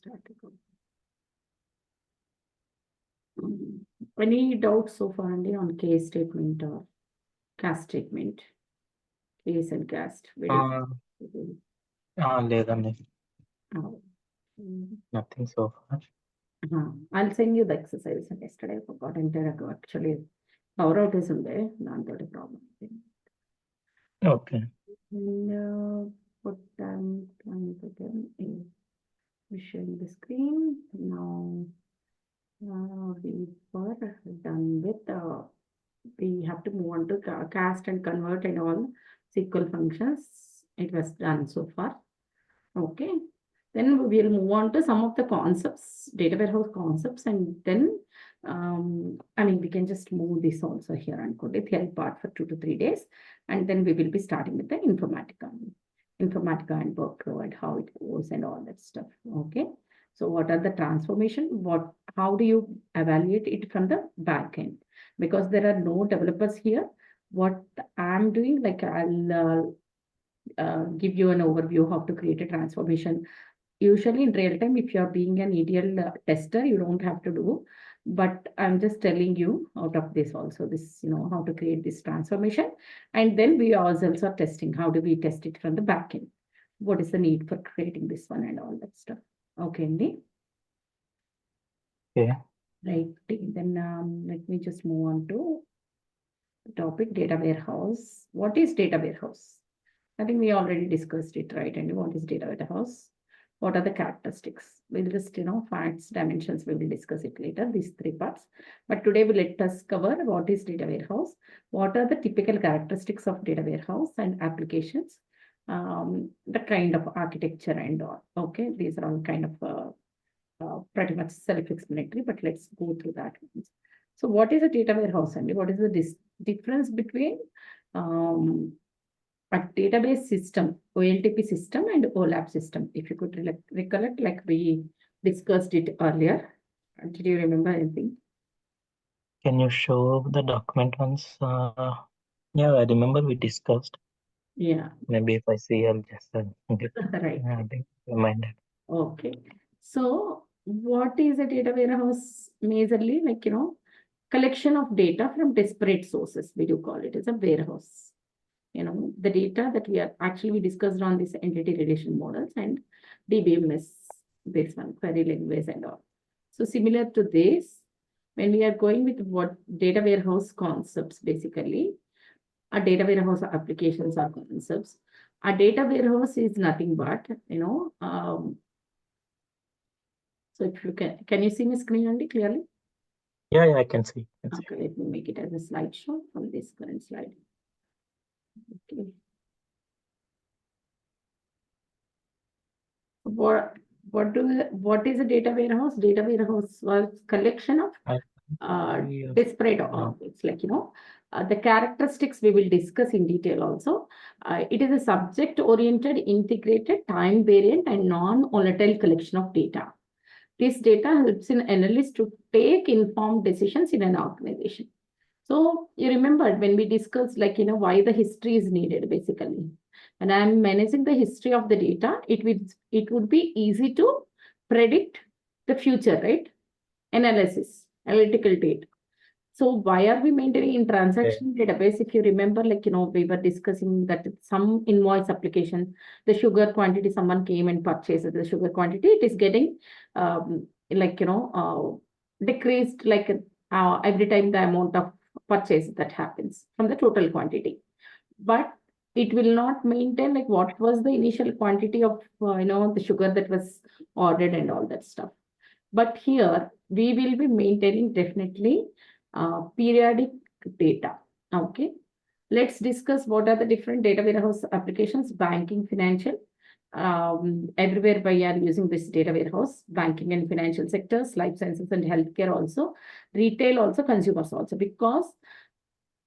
started. Any doubts so far only on case statement or cast statement? Case and cast. లేదండి, Oh. nothing so far. I'll send you the exercise. Yesterday I forgot to actually power out is in there. Not got a problem. Okay. And what I'm trying to get is sharing the screen. Now we were done with we have to move on to cast and convert and all SQL functions. It was done so far. Okay. Then we will move on to some of the concepts, data warehouse concepts, and then we can just move this also here and go the theory part for 2 to 3 days, and then we will be starting with the Informatica and workflow and how it goes and all that stuff. Okay. So what are the transformation? How do you evaluate it from the back end? Because there are no developers here. What I'm doing, like I'll give you an overview how to create a transformation. Usually in real time, if you're being an ETL tester, you don't have to do, but I'm just telling you out of this also, this, how to create this transformation. And then we ourselves are testing. How do we test it from the back end? What is the need for creating this one and all that stuff? Okay, Andy? Yeah. Right. Then let me just move on to the topic data warehouse. What is data warehouse? I think we already discussed it, right? And what is data warehouse? What are the characteristics? We'll just, facts, dimensions, we will discuss it later, these 3 parts. But today we let us cover what is data warehouse, what are the typical characteristics of data warehouse and applications, the kind of architecture and all. Okay, these are all kind of pretty much self-explanatory, but let's go through that. So what is a data warehouse, and what is the difference between a database system, OLTP system and OLAP system? If you could recollect, like we discussed it earlier. Did you remember anything? Can you show the document once? Yeah, I remember we discussed. Yeah. Maybe if I see, I'll just get Right. reminded. Okay. So what is a data warehouse? Majorly, like, collection of data from disparate sources. We do call it as a warehouse. The data that we discussed on this entity relation models and DBMS, this one, query language and all. So similar to this, when we are going with what data warehouse concepts, basically, a data warehouse applications are concepts. A data warehouse is nothing but, so if you can you see my screen, Andy, clearly? Yeah, I can see. Okay, let me make it as a slideshow from this current slide. Okay. What is a data warehouse? Data warehouse was collection of disparate objects, like, the characteristics we will discuss in detail also. It is a subject-oriented, integrated, time-variant, and non-volatile collection of data. This data helps an analyst to take informed decisions in an organization. So you remember when we discussed, like, why the history is needed, basically. When I'm managing the history of the data, it would be easy to predict the future, right? Analytical data. So why are we maintaining in transaction database? If you remember, like, we were discussing that some invoice application, the sugar quantity, someone came and purchased the sugar quantity, it is getting decreased, like every time the amount of purchase that happens from the total quantity. But it will not maintain like what was the initial quantity of the sugar that was ordered and all that stuff. But here we will be maintaining definitely periodic data. Okay, let's discuss what are the different data warehouse applications. Banking, financial, everywhere we are using this data warehouse. Banking and financial sectors, life sciences and healthcare also, retail also, consumers also. Because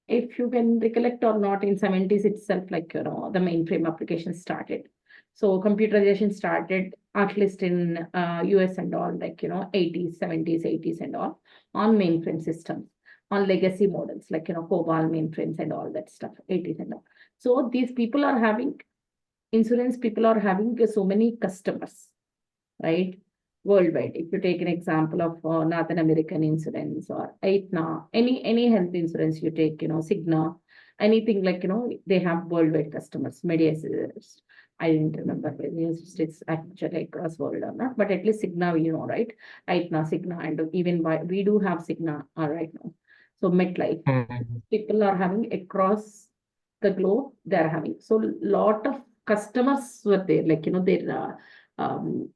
if you can recollect or not, in 70s itself, like, the mainframe application started. So computerization started at least in US and all, like, 80s, 70s, 80s and all, on mainframe systems, on legacy models, like, COBOL mainframes and all that stuff, 80s and all. So these people are having, insurance people are having so many customers, right? worldwide. If you take an example of Northern American insurance or Aetna, any health insurance you take, Cigna, anything like, they have worldwide customers. Medias, I didn't remember whether it's actually across world or not, but at least Cigna, right? Aetna, Cigna, and even we do have Cigna right now. So MetLife, people are having across the globe, they're having. So lot of customers were there, like, their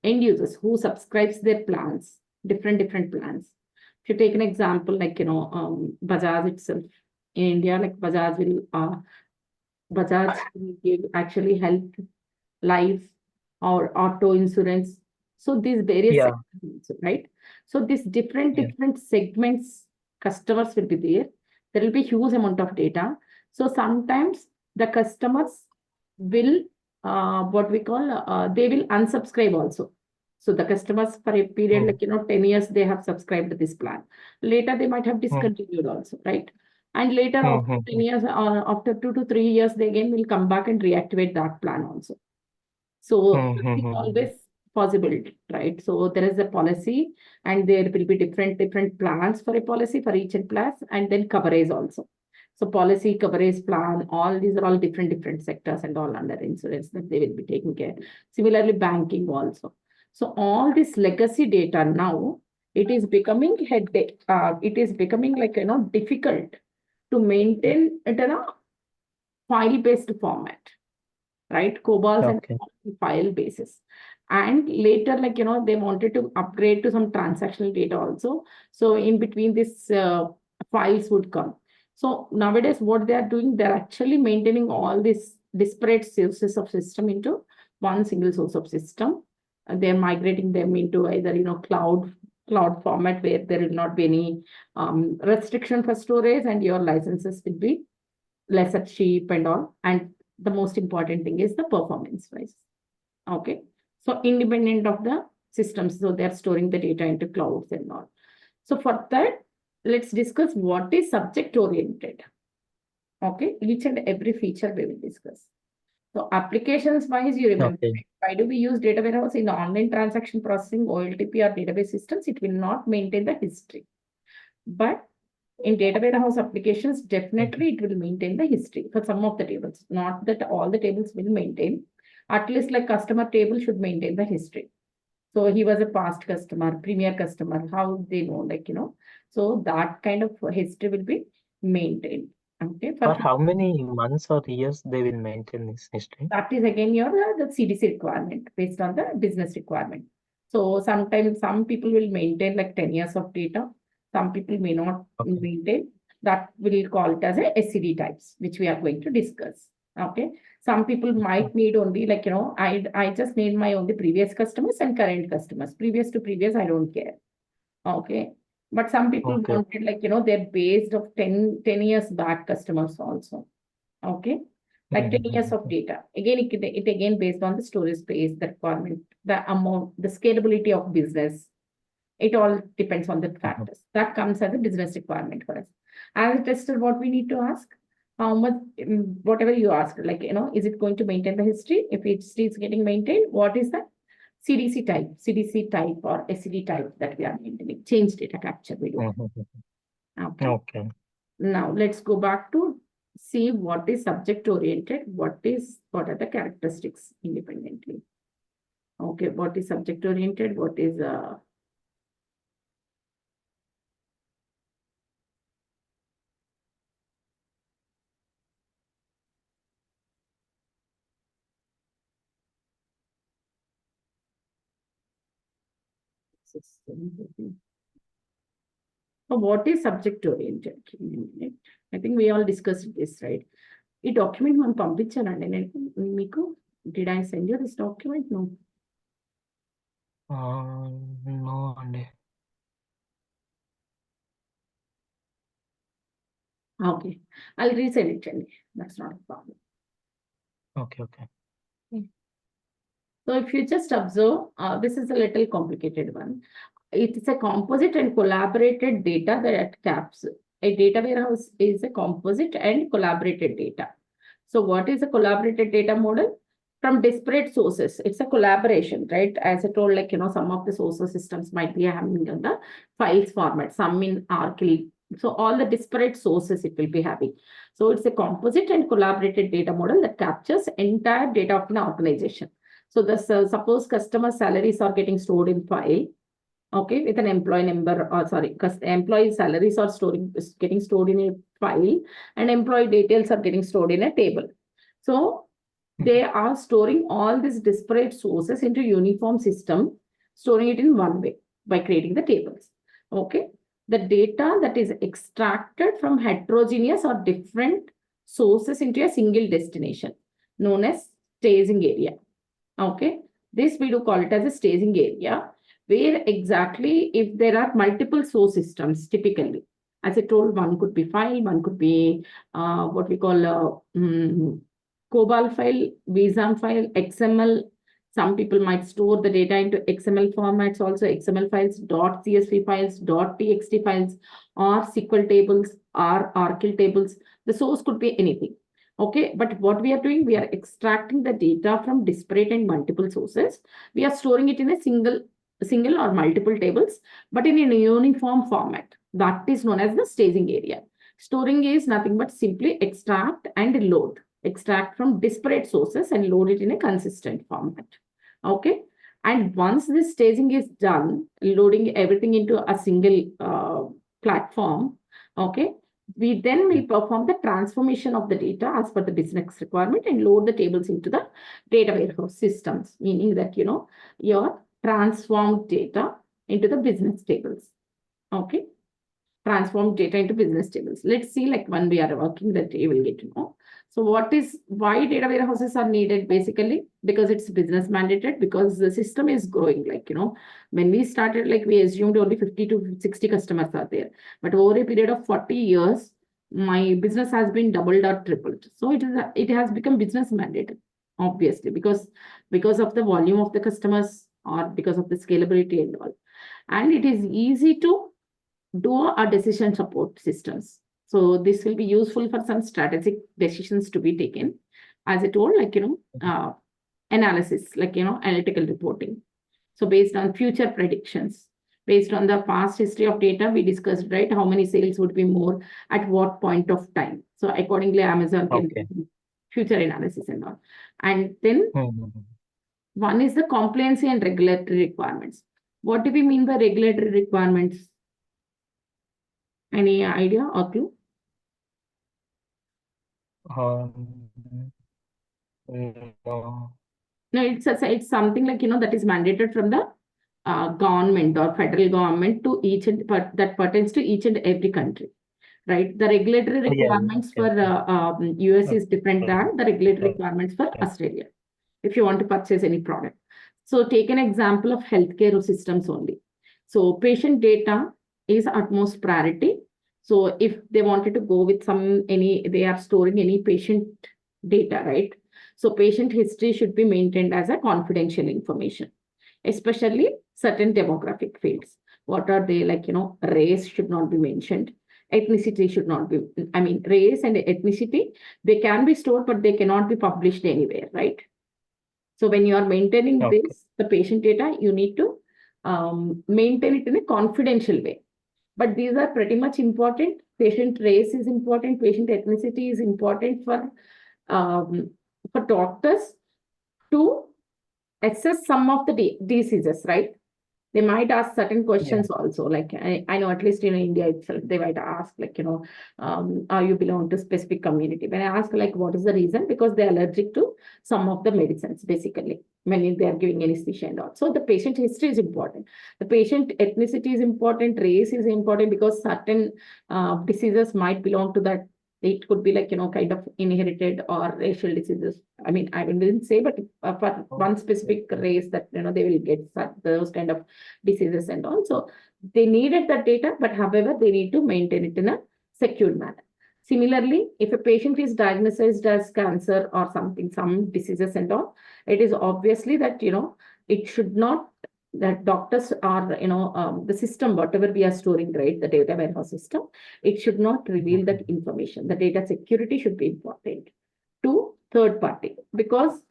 end users who subscribes their plans, different plans. If you take an example, like, Bajaj itself, in India, like Bajaj will give actually health, life, or auto insurance. So these various Yeah. segments, right? So these different Yeah. segments, customers will be there. There will be huge amount of data. So sometimes the customers will what we call they will unsubscribe also. So the customers for a period like 10 years they have subscribed to this plan. Later they might have discontinued also, right? And later after 10 years, after 2 to 3 years, they again will come back and reactivate that plan also. So it's always possible, right? So there is a policy, and there will be different plans for a policy for each class, and then coverage also. So policy, coverage, plan, all these are all different sectors and all under insurance that they will be taking care. Similarly, banking also. So all this legacy data now, it is becoming headache. It is becoming like, difficult to maintain it in a file-based format, right? COBOLs and file basis. And later, like, they wanted to upgrade to some transactional data also. So in between this files would come. So nowadays, what they are doing, they're actually maintaining all these disparate sources of system into one single source of system. And they're migrating them into either, cloud format where there will not be any restriction for storage, and your licenses will be lesser cheap and all. And the most important thing is the performance wise. Okay. So independent of the systems, so they're storing the data into clouds and all. So for that, let's discuss what is subject oriented. Okay. Each and every feature we will discuss. So applications wise, you remember, why do we use data warehouse in the online transaction processing, OLTP or database systems? It will not maintain the history. But in data warehouse applications, definitely it will maintain the history for some of the tables. Not that all the tables will maintain. At least like customer table should maintain the history. So he was a past customer, premier customer, how they know, like, so that kind of history will be maintained. Okay. For how many months or years they will maintain this history? That is again your the CDC requirement based on the business requirement. So sometimes some people will maintain like 10 years of data. Some people may not maintain. That will call it as a SCD types, which we are going to discuss. Okay. Some people might need only like, I just need my only previous customers and current customers. Previous to previous, I don't care. Okay. But some people wanted like, they're based of 10 years back customers also. Okay. Like 10 years of data. Again, it again based on the storage space, the requirement, the amount, the scalability of business. It all depends on the factors. That comes as a business requirement for us. As a tester, what we need to ask, how much, whatever you ask, like, is it going to maintain the history? If history is getting maintained, what is the CDC type or SCD type that we are maintaining? Change data capture we do. Okay. Now let's go back to see what is subject oriented, what are the characteristics independently. Okay, what is subject oriented, what is so what is subject oriented? I think we all discussed this, right? ఈ document మనం పంపించానండి నేను మీకు. Did I send you this document? No. No, అండి. Okay, I'll resend it, Andy. That's not a problem. Okay. So if you just observe, this is a little complicated one. It is a composite and collaborated data that caps. A data warehouse is a composite and collaborated data. So what is a collaborated data model? from disparate sources. It's a collaboration, right? As I told, like, some of the source systems might be having in the files format, some in ARCLE. So all the disparate sources it will be having. So it's a composite and collaborated data model that captures entire data of an organization. So this, suppose customer salaries are getting stored in file, okay, with an employee number, or sorry, because employee salaries are getting stored in a file, and employee details are getting stored in a table. So they are storing all these disparate sources into uniform system, storing it in one way by creating the tables. Okay. The data that is extracted from heterogeneous or different sources into a single destination, known as staging area. Okay. This we do call it as a staging area, where exactly if there are multiple source systems, typically, as I told, one could be file, one could be what we call COBOL file, VSAM file, XML. Some people might store the data into XML formats, also XML files, .csv files, .txt files, or SQL tables, or ARCLE tables. The source could be anything. Okay, but what we are doing, we are extracting the data from disparate and multiple sources. We are storing it in a single or multiple tables, but in a uniform format. That is known as the staging area. Storing is nothing but simply extract and load. Extract from disparate sources and load it in a consistent format. Okay. And once this staging is done, loading everything into a single platform, okay, we then will perform the transformation of the data as per the business requirement and load the tables into the data warehouse systems, meaning that, your transformed data into the business tables. Okay. Transform data into business tables. Let's see, like, when we are working that you will get to know. So why data warehouses are needed? Basically, because it's business mandated, because the system is growing. Like, when we started, like, we assumed only 50 to 60 customers are there. But over a period of 40 years, my business has been doubled or tripled. So it has become business mandated, obviously, because of the volume of the customers or because of the scalability and all. And it is easy to do our decision support systems. So this will be useful for some strategic decisions to be taken. As I told, like, analysis, like, analytical reporting. So based on future predictions, based on the past history of data, we discussed, right, how many sales would be more at what point of time. So accordingly, Amazon can do future analysis and all. And then one is the compliancy and regulatory requirements. What do we mean by regulatory requirements? Any idea or clue? No. No, it's something like, that is mandated from the government or federal government to that pertains to each and every country, right? The regulatory requirements for US is different than the regulatory requirements for Australia, if you want to purchase any product. So take an example of healthcare systems only. So patient data is utmost priority. So if they wanted to go with they are storing any patient data, right? So patient history should be maintained as a confidential information, especially certain demographic fields. What are they? Like, race should not be mentioned. Ethnicity should not be, race and ethnicity, they can be stored, but they cannot be published anywhere, right? So when you are maintaining the patient data, you need to maintain it in a confidential way. But these are pretty much important. Patient race is important. Patient ethnicity is important for doctors to assess some of the diseases, right? They might ask certain questions also. Like, I know, at least in India itself, they might ask, like, are you belong to specific community? When I ask, like, what is the reason? Because they're allergic to some of the medicines, basically, when they are giving anesthesia and all. So the patient history is important. The patient ethnicity is important. Race is important because certain diseases might belong to that. It could be like, kind of inherited or racial diseases. I didn't say, but for one specific race that, they will get those kind of diseases and all. So they needed that data, but however, they need to maintain it in a secure manner. Similarly, if a patient is diagnosed as cancer or some diseases and all, it is obviously that, it should not, that doctors are, the system, whatever we are storing, right, the data warehouse system, it should not reveal that information. The data security should be important to third party, because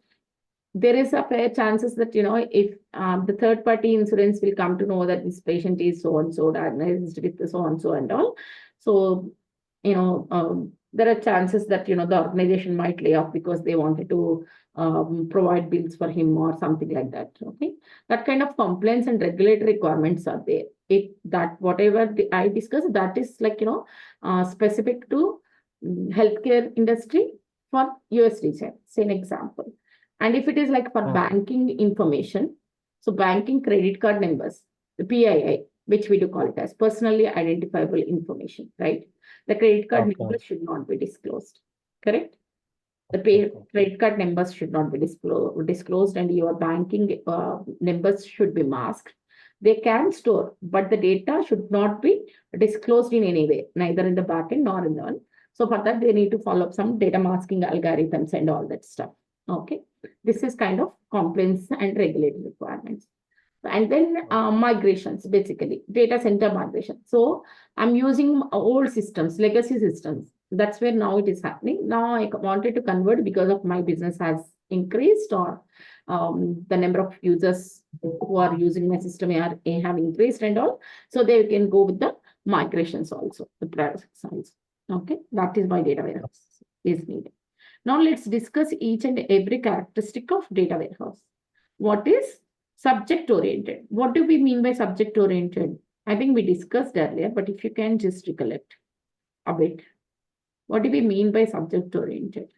there is a fair chances that, if the third party insurance will come to know that this patient is so and so diagnosed with so and so and all. So, there are chances that, the organization might lay off because they wanted to provide bills for him or something like that. Okay. That kind of compliance and regulatory requirements are there. That whatever I discussed, that is like, specific to healthcare industry for US region. Say an example. And if it is like for banking information, so banking credit card numbers, the PII, which we do call it as personally identifiable information, right? The credit card numbers should not be disclosed, correct? The credit card numbers should not be disclosed, and your banking numbers should be masked. They can store, but the data should not be disclosed in any way, neither in the backend nor in the one. So for that, they need to follow up some data masking algorithms and all that stuff. Okay. This is kind of compliance and regulatory requirements. And then migrations, basically data center migration. So I'm using old systems, legacy systems. That's where now it is happening. Now I wanted to convert because of my business has increased, or the number of users who are using my system have increased and all. So they can go with the migrations also, the process also. Okay, that is why data warehouse is needed. Now let's discuss each and every characteristic of data warehouse. What is subject oriented? What do we mean by subject oriented? I think we discussed earlier, but if you can just recollect a bit. What do we mean by subject oriented?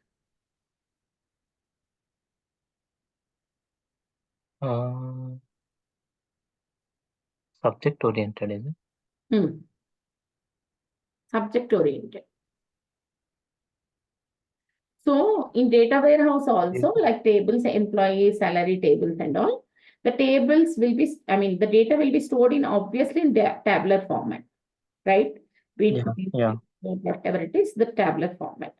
Subject oriented, is it? Subject oriented. So in data warehouse also, like tables, employee salary tables and all, the tables will be, the data will be stored in obviously in the tabular format, right? Whatever it is, the tabular format.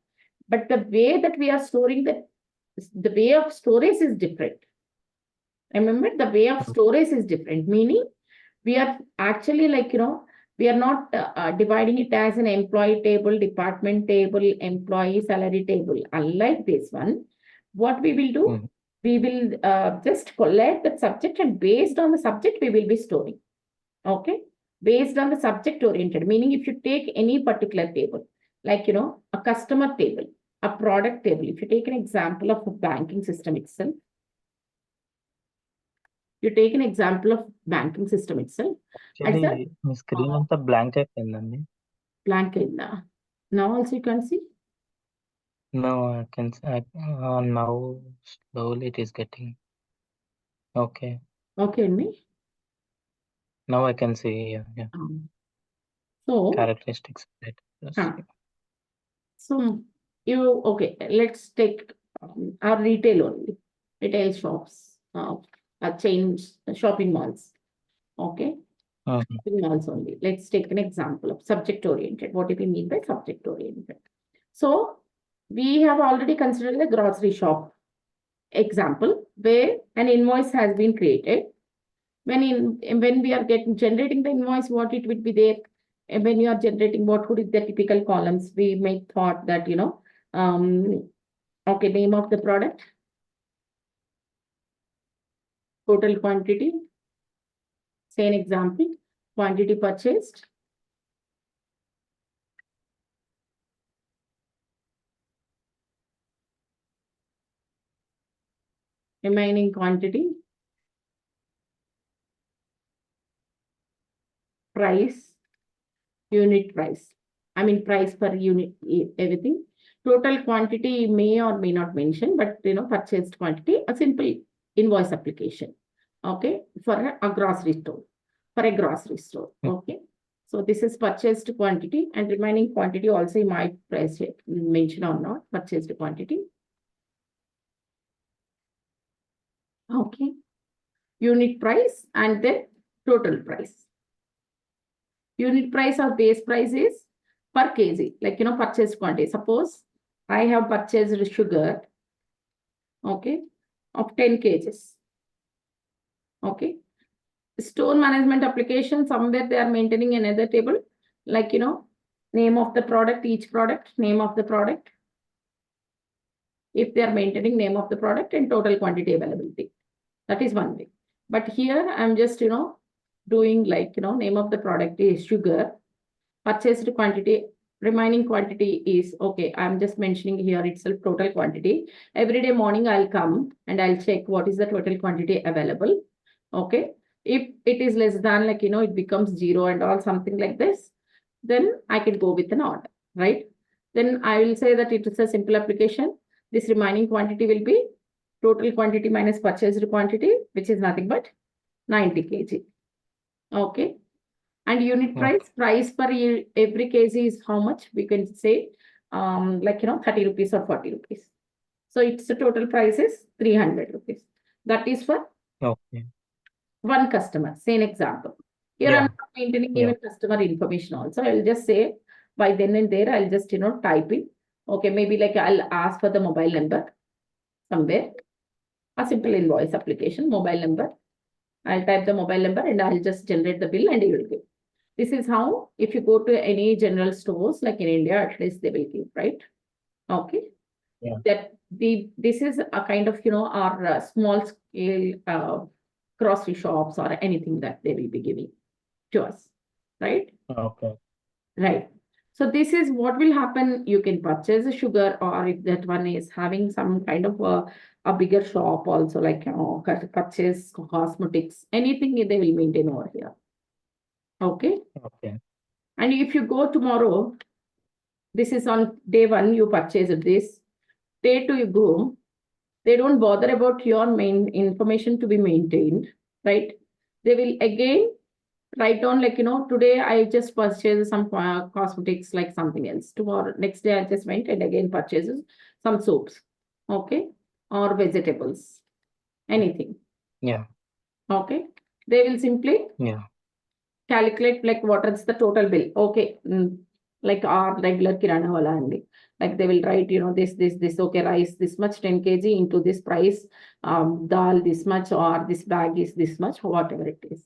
But the way that we are storing the way of storage is different. Remember, the way of storage is different, meaning we are actually like, we are not dividing it as an employee table, department table, employee salary table. Unlike this one, what we will do, we will just collect the subject, and based on the subject, we will be storing. Okay. Based on the subject oriented, meaning if you take any particular table, like, a customer table, a product table, if you take an example of a banking system itself, you take an example of banking system itself. Actually, my screen on the blank blank in now also you can see. No, I can now slowly it is getting okay. Okay, me. Now I can see. Yeah. So characteristics. So okay. Let's take our retail only. Retail shops, chains, shopping malls. Okay. Shopping malls only. Let's take an example of subject oriented. What do we mean by subject oriented? So we have already considered the grocery shop example where an invoice has been created. When we are generating the invoice, what it would be there? And when you are generating, what would be the typical columns? We may thought that, okay, name of the product, total quantity, say an example, quantity purchased, remaining quantity, price, unit price. Price per unit, everything. Total quantity may or may not mention, but purchased quantity, a simple invoice application. Okay, for a grocery store. Okay. So this is purchased quantity, and remaining quantity also you might press it, mention or not, purchased quantity. Okay. Unit price and then total price. Unit price or base price is per kg, like, purchased quantity. Suppose I have purchased sugar, okay, of 10 kgs. Okay. Store management application, somewhere they are maintaining another table, like, name of the product, each product, name of the product, if they are maintaining name of the product and total quantity availability. That is one way. But here I'm just, doing like, name of the product is sugar, purchased quantity, remaining quantity is, okay, I'm just mentioning here itself total quantity. Every day morning I'll come and I'll check what is the total quantity available. Okay. If it is less than like, it becomes 0 and all something like this, then I can go with an order, right? Then I will say that it is a simple application. This remaining quantity will be total quantity minus purchased quantity, which is nothing but 90 kg. Okay. And unit price per every kg is how much? We can say, 30 rupees or 40 rupees. So it's the total price is 300 rupees. That is for one customer. Say an example. Here I'm not maintaining even customer information also. I'll just say by then and there, I'll just, type in. Okay, maybe like I'll ask for the mobile number somewhere. A simple invoice application, mobile number. I'll type the mobile number and I'll just generate the bill and it will give. This is how, if you go to any general stores, like in India, at least they will give, right? Okay. Yeah. This is a kind of, our small scale grocery shops or anything that they will be giving to us, right? Okay. Right. So this is what will happen. You can purchase a sugar, or if that one is having some kind of a bigger shop also, like, purchase cosmetics, anything they will maintain over here. Okay. Okay. And if you go tomorrow, this is on day 1, you purchase this. Day 2, you go. They don't bother about your main information to be maintained, right? They will again write down like, today I just purchased some cosmetics, like something else. Tomorrow, next day I just went and again purchases some soaps, okay? Or vegetables, anything. Yeah. Okay. They will simply calculate like what is the total bill. Okay. Like our regular kirana wala andi. Like they will write, this, okay, rice, this much 10 kg into this price, dal, this much, or this bag is this much, whatever it is,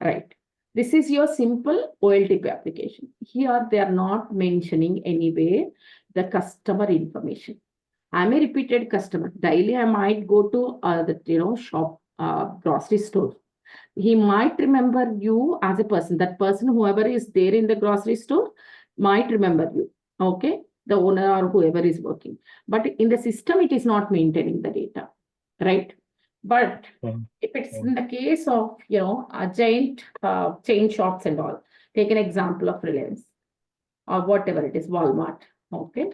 right? This is your simple OLTP application. Here, they are not mentioning anyway the customer information. I'm a repeated customer. Daily, I might go to the shop, grocery store. He might remember you as a person. That person, whoever is there in the grocery store, might remember you. Okay, the owner or whoever is working. But in the system, it is not maintaining the data, right? But if it's in the case of, a giant chain shops and all, take an example of Reliance or whatever it is, Walmart. Okay.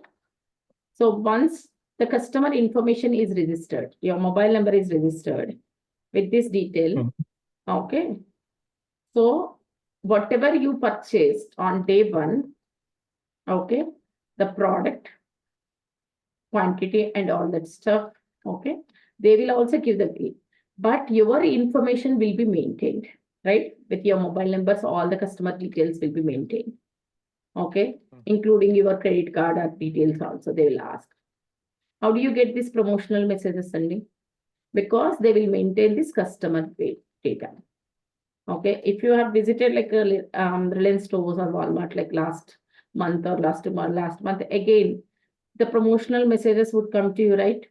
So once the customer information is registered, your mobile number is registered with this detail. Okay. So whatever you purchased on day 1, okay, the product, quantity and all that stuff, okay, they will also give the bill. But your information will be maintained, right? With your mobile numbers, all the customer details will be maintained. Okay, including your credit card or details also they will ask. How do you get these promotional messages, Sandy? Because they will maintain this customer data. Okay, if you have visited like Reliance stores or Walmart like last month or last month, again, the promotional messages would come to you, right?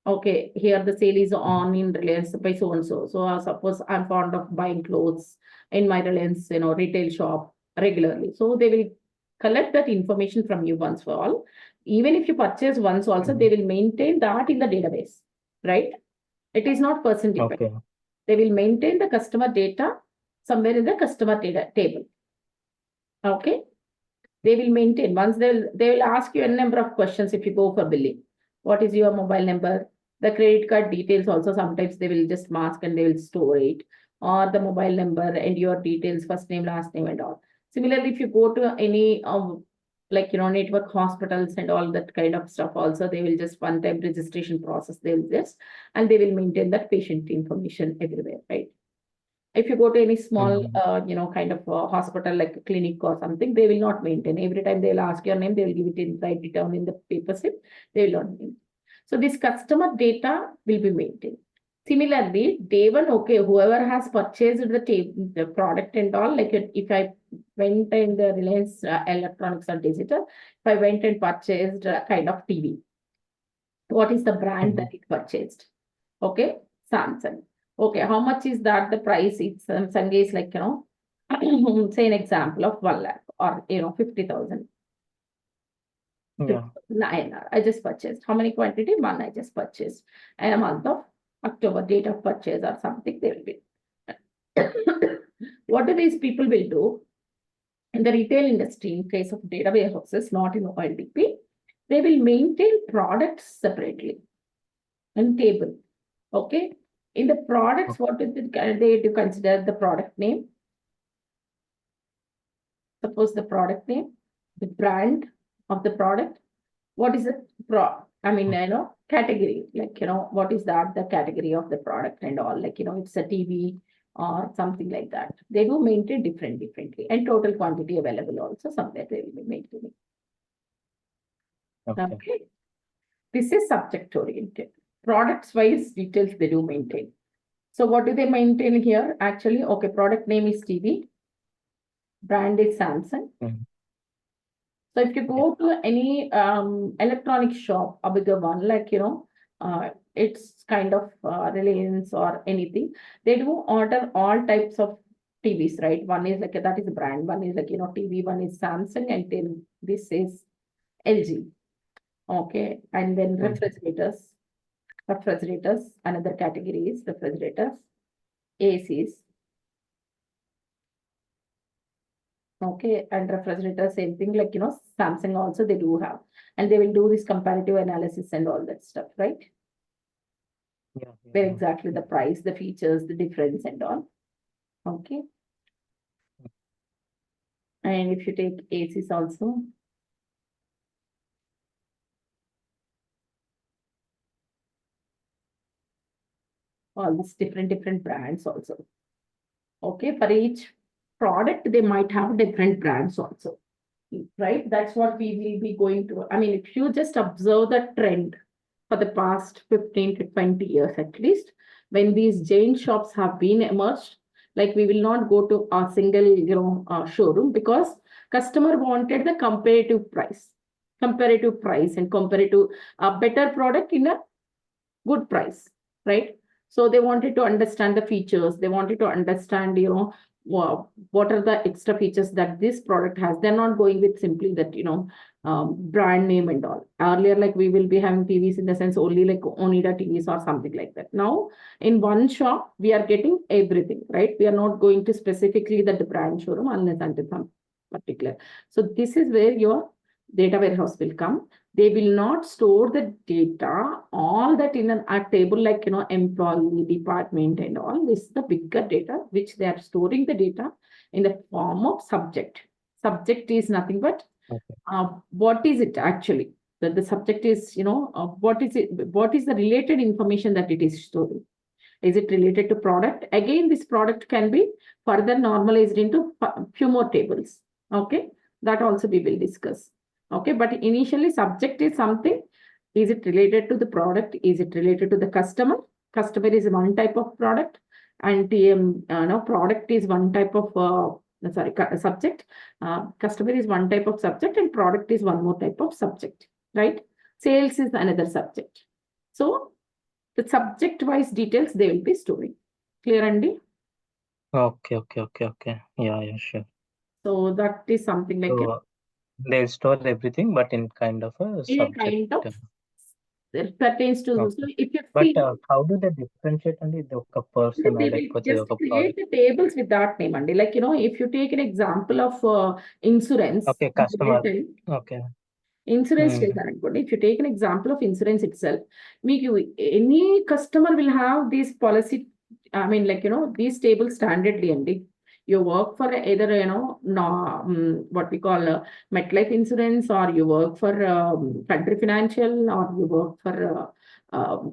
Okay, here the sale is on in Reliance by so and so. So suppose I'm fond of buying clothes in my Reliance, retail shop regularly. So they will collect that information from you once for all. Even if you purchase once also, they will maintain that in the database, right? It is not person dependent. Okay. They will maintain the customer data somewhere in the customer data table. Okay. They will maintain. Once they will ask you a number of questions if you go for billing. What is your mobile number? The credit card details also sometimes they will just mask and they will store it. Or the mobile number and your details, first name, last name and all. Similarly, if you go to any network hospitals and all that kind of stuff also, they will just one-time registration process. They will just, and they will maintain that patient information everywhere, right? If you go to any small, kind of hospital, like a clinic or something, they will not maintain. Every time they will ask your name, they will give it in, write it down in the paper slip. They will not maintain. So this customer data will be maintained. Similarly, day 1, okay, whoever has purchased the product and all, like if I went in the Reliance Electronics or Digital, if I went and purchased a kind of TV, What is the brand that it purchased? Okay, Samsung. Okay, how much is that the price? It's Samsung is like, say an example of 1 lakh or 50,000. Yeah. INR. I just purchased. How many quantity? One I just purchased. And a month of October, date of purchase or something, they will be. What do these people will do? In the retail industry, in case of data warehouses, not in OLTP, they will maintain products separately in table. Okay. In the products, what is it? They do consider the product name. Suppose the product name, the brand of the product. What is the category, like, what is that, the category of the product and all, like, it's a TV or something like that. They do maintain differently, and total quantity available also somewhere they will be maintaining. Okay. This is subject oriented. Products wise details they do maintain. So what do they maintain here? Actually, okay, product name is TV, brand is Samsung. So if you go to any electronic shop, a bigger one, like, it's kind of Reliance or anything, they do order all types of TVs, right? One is like, that is a brand, one is like, TV, one is Samsung, and then this is LG. Okay, and then refrigerators, another category is refrigerators, ACs. Okay, and refrigerator, same thing, like, Samsung also they do have, and they will do this comparative analysis and all that stuff, right? Yeah. Where exactly the price, the features, the difference and all. Okay. And if you take ACs also, all these different brands also. Okay, for each product, they might have different brands also, right? That's what we will be going to. I mean, if you just observe the trend for the past 15 to 20 years at least, when these giant shops have been emerged, like, we will not go to a single, showroom, because customer wanted the comparative price and comparative a better product in a good price, right? So they wanted to understand the features. They wanted to understand, what are the extra features that this product has. They're not going with simply that, brand name and all. Earlier, like, we will be having TVs in the sense only like Onida TVs or something like that. Now, in one shop, we are getting everything, right? We are not going to specifically the brand showroom unless until some particular. So this is where your data warehouse will come. They will not store the data, all that in a table, like, employee, department and all. This is the bigger data, which they are storing the data in the form of subject. Subject is nothing but, what is it actually? The subject is, what is it? What is the related information that it is storing? Is it related to product? Again, this product can be further normalized into few more tables. Okay, that also we will discuss. Okay, but initially subject is something. Is it related to the product? Is it related to the customer? Customer is one type of product, and product is one type of subject. Customer is one type of subject, and product is one more type of subject, right? Sales is another subject. So the subject wise details they will be storing. Clear, Andy? Okay. Yeah, sure. So that is something like, So they'll store everything, but in kind of a subject. kind of that pertains to. So if you But see, how do they differentiate on the person or like just create the tables with that name, Andy. Like, if you take an example of insurance. Okay, customer. Okay. Insurance if you take an example of insurance itself, any customer will have this policy. I mean, like, these tables standardly, Andy. You work for either, what we call MetLife Insurance, or you work for Country Financial, or you work for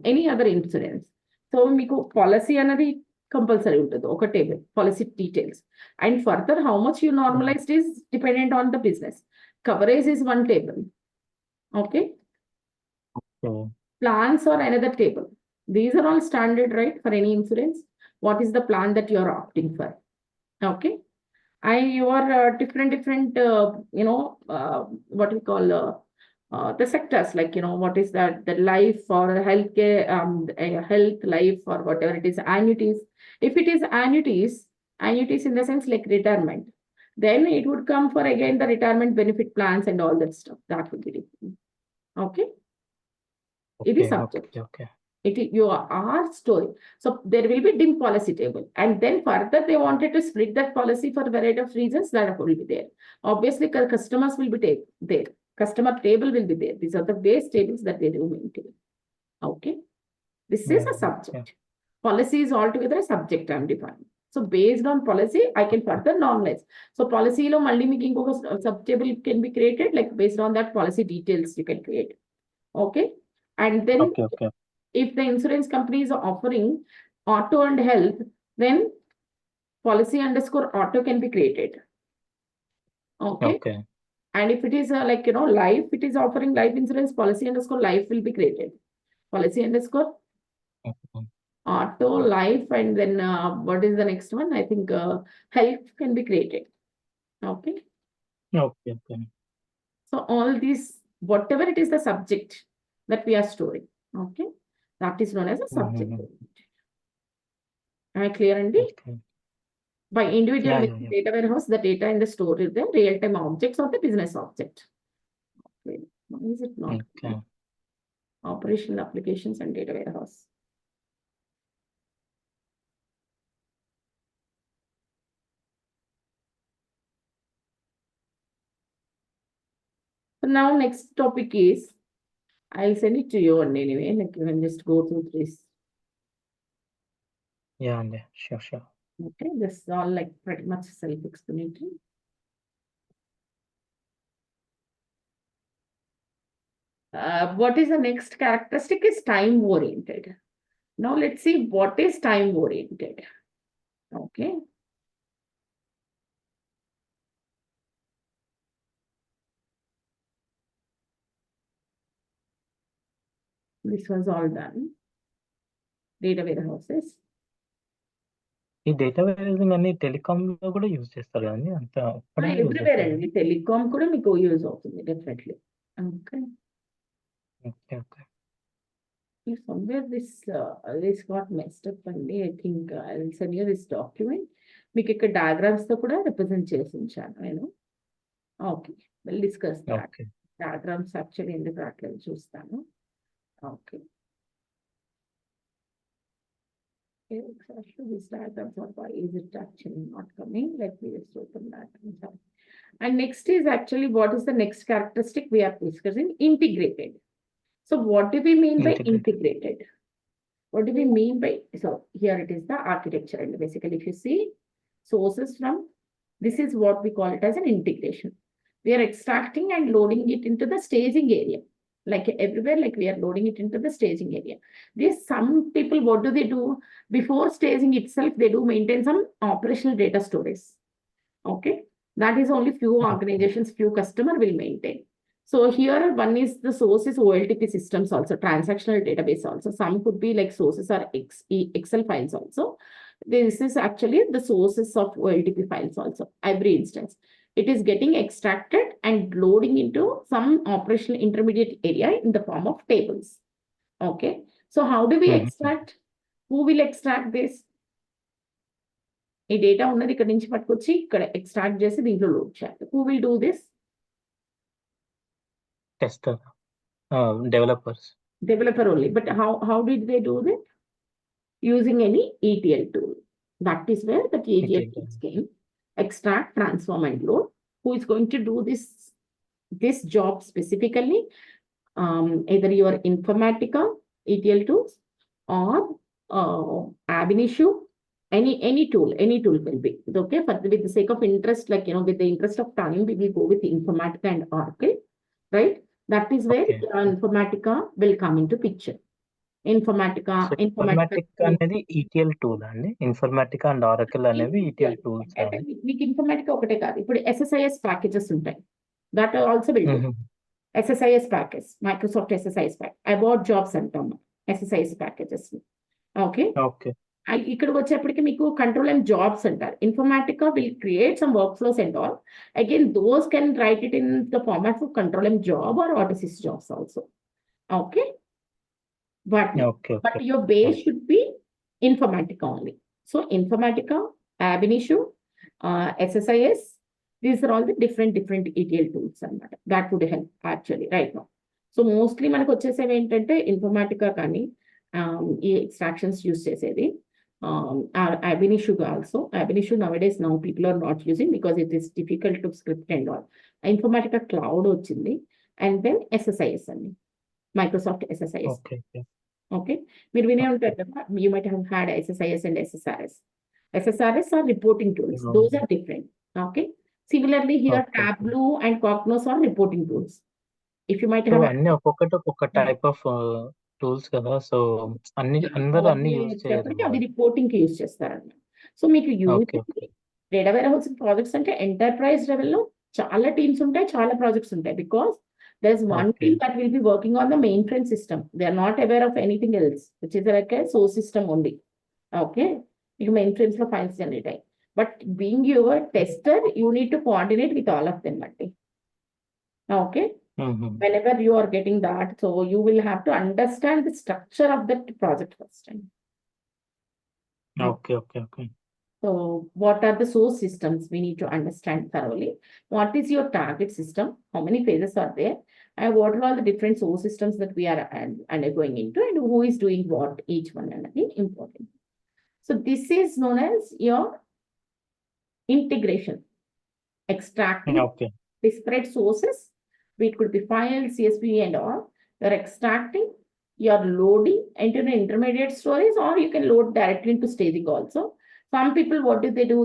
any other insurance. So, meeku policy another compulsory untadu oka table, policy details. And further, how much you normalized is dependent on the business. Coverage is one table. Okay. Plans or another table. These are all standard, right? For any insurance. What is the plan that you are opting for? Okay. And your different, what we call the sectors, like, what is that, the life or healthcare, health, life, or whatever it is, annuities. If it is annuities in the sense like retirement, then it would come for again the retirement benefit plans and all that stuff. That would be different. Okay. It is Okay, subject. okay. It is your story. So there will be dim policy table. And then further, they wanted to split that policy for a variety of reasons that will be there. Obviously, customers will be there. Customer table will be there. These are the base tables that they do maintain. Okay. This is Yeah, a subject. yeah. Policy is altogether a subject I'm defining. So based on policy, I can further normalize. So policy lo malli meeku inkoka sub-table can be created, like based on that policy details you can create. Okay. And then Okay. if the insurance company is offering auto and health, then policy_auto can be created. Okay. Okay. And if it is like, life, it is offering life insurance, policy_life will be created. Policy_auto, Okay. life, and then what is the next one? I think health can be created. Okay. Okay. So all these, whatever it is the subject that we are storing. Okay. That is known as a subject. Am I clear, Andy? Okay. By individual Yeah. data warehouse, the data in the store is the real-time objects or the business object. Okay. Why is it not? Okay. Operational applications and data warehouse. So now next topic is, I'll send it to you anyway, like you can just go through this. Yeah, sure. Okay, this is all like pretty much self-explanatory. What is the next characteristic is time-oriented. Now let's see what is time-oriented. Okay. This was all done. Data warehouses. ఈ data wearing అన్ని telecom లో కూడా use చేస్తారు కదండి అంత everywhere అండి telecom కూడా మీకు యూజ్ అవుతుంది definitely okay somewhere this got messed up అండి I think I'll send you this document మీకు ఇక్కడ diagrams తో కూడా represent చేసి ఉంచాను నేను okay we'll discuss that diagrams actually ఎందుకు రావట్లేదు చూస్తాను okay These diagrams are why is it actually not coming? Let me just open that. And next is actually what is the next characteristic we are discussing? Integrated. So what do we mean by integrated? What do we mean by, so here it is the architecture, and basically if you see sources from, this is what we call it as an integration. We are extracting and loading it into the staging area. Like everywhere, like we are loading it into the staging area. This, some people, what do they do? Before staging itself, they do maintain some operational data storage. Okay. That is only few organizations, few customer will maintain. So here one is the source is OLTP systems also, transactional database also. Some could be like sources are Excel files also. This is actually the sources of OLTP files also, every instance. It is getting extracted and loading into some operational intermediate area in the form of tables. Okay. So how do we extract? Who will extract this? ఈ data ఉన్నది ఇక్కడ నుంచి పట్టుకొచ్చి ఇక్కడ extract చేసి దీంట్లో load చేయాలి. Who will do this? Tester, developers. Developer only. But how did they do that? Using any ETL tool. That is where the ETL tools came. Extract, transform, and load. Who is going to do this job specifically? Either your Informatica ETL tools or Ab Initio. Any tool will be okay. But with the sake of interest, like with the interest of time, we will go with Informatica and Oracle, right? That is where Informatica will come into picture. Informatica అనేది ETL tool అండి. Informatica and Oracle అనేవి ETL tools. మీకు Informatica ఒకటే కాదు, ఇప్పుడు SSIS packages ఉంటాయి. That also will do. SSIS package, Microsoft SSIS package, about jobs అంటాము SSIS packages. Okay. ఇక్కడికి వచ్చేప్పటికి మీకు కంట్రోల్ అండ్ జాబ్స్ అంటారు. Informatica will create some work flows and all. Again those can write it in the format of control and job or AutoSys jobs also. Okay. But Okay, but okay. your base should be Informatica only. So Informatica, Ab Initio, SSIS, these are all the different ETL tools అన్నమాట. That would help actually right now. So mostly మనకు వచ్చేసేవి ఏంటంటే Informatica కానీ ఈ extractions use చేసేది. Ab Initio also. Ab Initio nowadays now people are not using because it is difficult to script and all. Informatica Cloud వచ్చింది and then SSIS అండి. Microsoft SSIS. Okay, okay. Okay. మీరు వినే ఉంటారు కదా, you might have had SSIS and SSRS. SSRS are reporting tools. No. Those are different. Okay. Similarly here Okay. Tableau and Cognos are reporting tools. If you might so have అన్ని ఒక్కొక్క type of tools కదా, so అందరూ అన్ని use చేయరు. అవి reporting కి use చేస్తారన్నమాట. So మీకు Okay, data warehousing projects అంటే ఎంటర్ప్రైజ్ లెవెల్లో చాలా టీమ్స్ ఉంటాయి, చాలా ప్రాజెక్ట్స్ ఉంటాయి. Because there's one Okay. team that will be working on the mainframe system. They are not aware of anything else, which is like a source system only. Okay. You mainframes లో files generate అయ్యి. But being your tester, you need to coordinate with all of them. Okay. Mhm. Whenever you are getting that, so you will have to understand the structure of that project first. Okay, okay, okay. So what are the source systems we need to understand thoroughly? What is your target system? How many phases are there? And what are all the different source systems that we are undergoing into, and who is doing what, each one and again important. So this is known as your integration. Extracting Okay. disparate sources. It could be files, CSV and all. You're extracting, you're loading into the intermediate stories, or you can load directly into staging also. Some people, what do? They do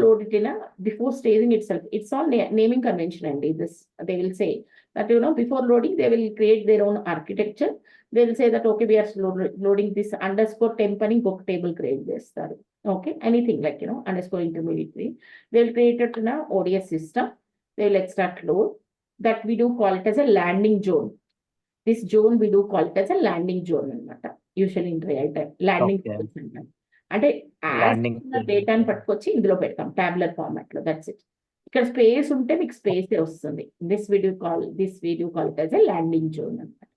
load it in before staging itself. It's all naming convention, and this they will say that, before loading, they will create their own architecture. They will say that, okay, we are loading this underscore temp and book table create this. Okay, anything like, underscore intermediate. They will create it in a ODS system. They will extract load. That we do call it as a landing zone. This zone we do call it as a landing zone, usually in real time. Landing zone. అంటే డేటాని పట్టుకొచ్చి ఇందులో పెడతాం tablet format లో. That's it. ఇక్కడ space ఉంటే మీకు space వస్తుంది. This video call it as a landing zone అన్నమాట.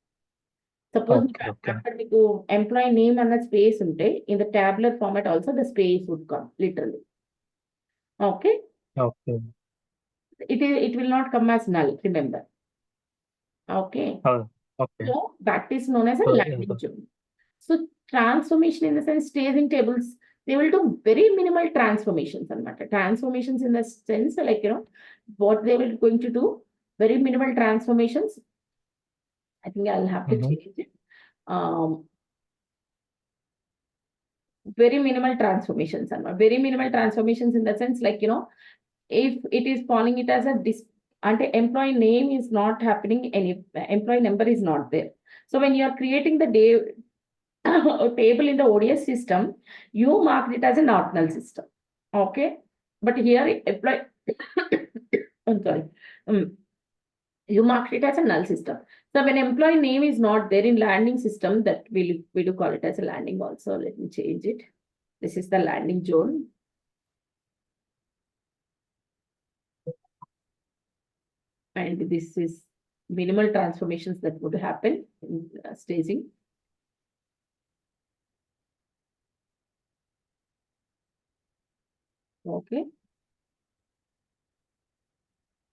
సపోజ్ అక్కడ మీకు ఎంప్లాయీ నేమ్ అన్న స్పేస్ ఉంటే in the tablet format also the space would come literally. Okay. Okay. It will not come as null, remember. Okay. Okay. So that is known as a landing zone. So transformation in the sense staging tables, they will do very minimal transformations. Transformations in the sense like, what they will going to do, very minimal transformations. I think I'll have to change it. Very minimal transformations. Very minimal transformations in the sense like, if it is calling it as a employee name is not happening, any employee number is not there. So when you are creating the table in the ODS system, you marked it as a not null system. Okay. But here employee, I'm sorry. You marked it as a null system. So when employee name is not there in landing system, that we do call it as a landing also. Let me change it. This is the landing zone. And this is minimal transformations that would happen in staging. Okay.